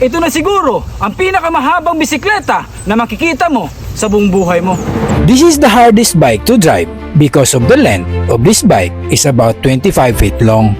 ito na siguro ang pinakamahabang bisikleta na makikita mo sa buong buhay mo. This is the hardest bike to drive because of the length of this bike is about 25 feet long.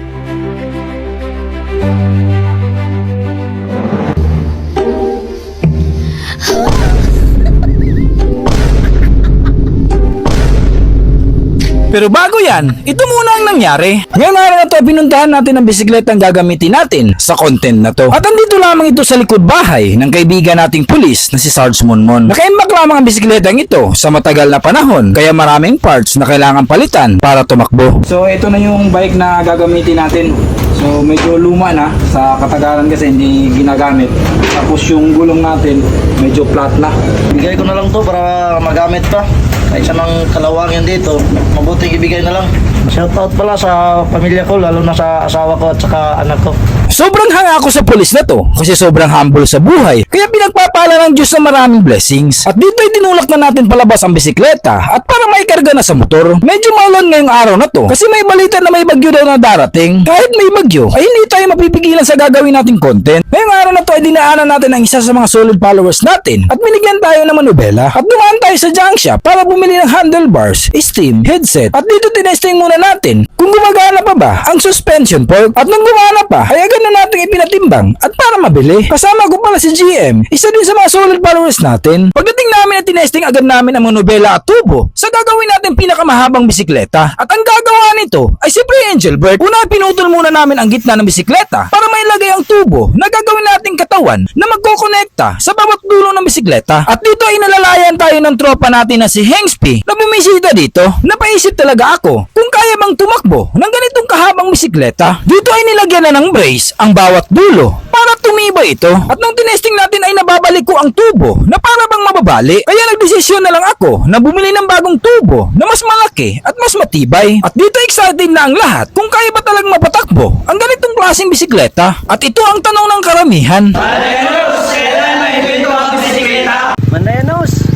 Pero bago yan, ito muna ang nangyari. Ngayong araw na to, pinuntahan natin ang bisikleta ang gagamitin natin sa content na to. At andito lamang ito sa likod bahay ng kaibigan nating pulis na si Sarge Monmon. Nakaimbak lamang ang bisikletang ito sa matagal na panahon, kaya maraming parts na kailangan palitan para tumakbo. So ito na yung bike na gagamitin natin. So medyo luma na sa katagalan kasi hindi ginagamit. Tapos yung gulong natin medyo flat na. Bigay ko na lang to para magamit pa. Kahit sa mga kalawangin dito, mabuting ibigay na lang. Shoutout pala sa pamilya ko, lalo na sa asawa ko at saka anak ko. Sobrang hanga ako sa pulis na to kasi sobrang humble sa buhay. Kaya pinagpapala ng Diyos ng maraming blessings. At dito ay tinulak na natin palabas ang bisikleta at para maikarga na sa motor. Medyo maulan ngayong araw na to kasi may balita na may bagyo daw na darating. Kahit may bagyo ay hindi tayo mapipigilan sa gagawin nating content. Ngayong araw na to ay dinaanan natin ang isa sa mga solid followers natin at binigyan tayo ng manubela at dumaan tayo sa junk shop para bumili ng handlebars, steam, headset at dito tinesting muna natin kung gumagana pa ba ang suspension fork at nung gumana pa ay agad na natin ipinatimbang at para mabili. Kasama ko pala si GM, isa din sa mga solid followers natin. Pagdating namin at tinesting agad namin ang manubela at tubo sa gagawin natin pinakamahabang bisikleta at ang gagawa nito ay si Pre Angelbert. Una pinutol muna namin ang gitna ng bisikleta para mailagay ang tubo na gagawin nating katawan na magkokonekta sa bawat dulo ng bisikleta at dito ay nalalayan tayo ng tropa natin na si Hengspi na bumisita dito. Napaisip talaga ako kung kaya bang tumakbo ng ganitong kahabang bisikleta. Dito ay nilagyan na ng brace ang bawat dulo para tumibay ito at nung tinesting natin ay nababalik ko ang tubo na para bang mababali. Kaya nagdesisyon na lang ako na bumili ng bagong tubo na mas malaki at mas matibay at dito excited na ang lahat kung kaya ba talagang mapatakbo ang ganitong klaseng bisikleta. At ito ang tanong ng karamihan. Manayanos,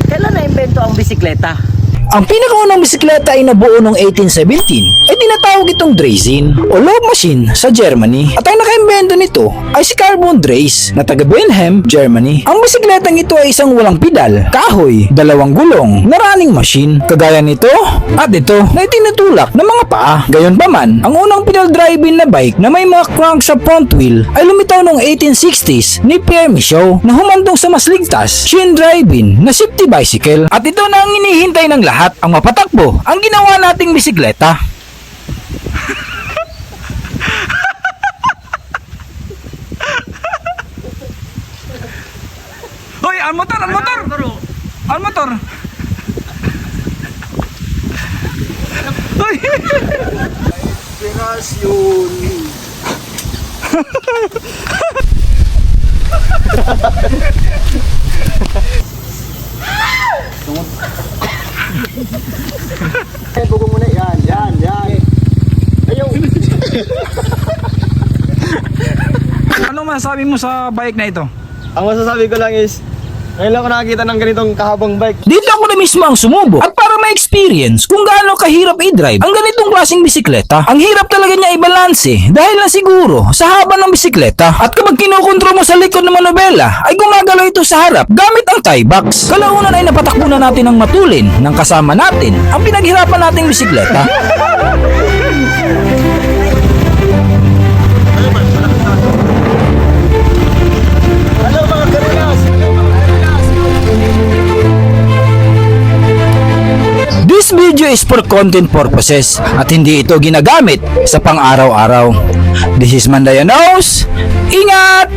kailan na-invento ang bisikleta? Ang pinakaunang bisikleta ay nabuo noong 1817 ay tinatawag itong Draisine o love machine sa Germany at ang nakaimbento nito ay si Carl von Drais na taga Wilhelm, Germany. Ang bisikletang ito ay isang walang pedal, kahoy, dalawang gulong na running machine kagaya nito at ito na itinutulak ng mga paa. Gayunpaman, ang unang pedal driving na bike na may mga crank sa front wheel ay lumitaw noong 1860s ni Pierre Michaud na humantong sa mas ligtas, chain driving na safety bicycle at ito na ang inihintay ng lahat, ang mapatakbo ang ginawa nating bisikleta. Hoy, ang motor! Ang motor! Ang motor! Hoy! Inspirasyon. Buko muna yan. Ayaw. Ano masasabi mo sa bike na ito? Ang masasabi ko lang is, ngayon lang ako nakakita ng ganitong kahabang bike. Dito ako na mismo ang sumubok at para ma-experience kung gaano kahirap i-drive ang ganitong klaseng bisikleta. Ang hirap talaga niya i-balanse dahil na siguro sa haba ng bisikleta at kapag kinukontrol mo sa likod ng manubela ay gumagalaw ito sa harap gamit ang tie box. Kalaunan ay napatakbo na natin ang matulin ng kasama natin ang pinaghirapan nating bisikleta. This video is for content purposes at hindi ito ginagamit sa pang-araw-araw. This is Mandayanos. Ingat!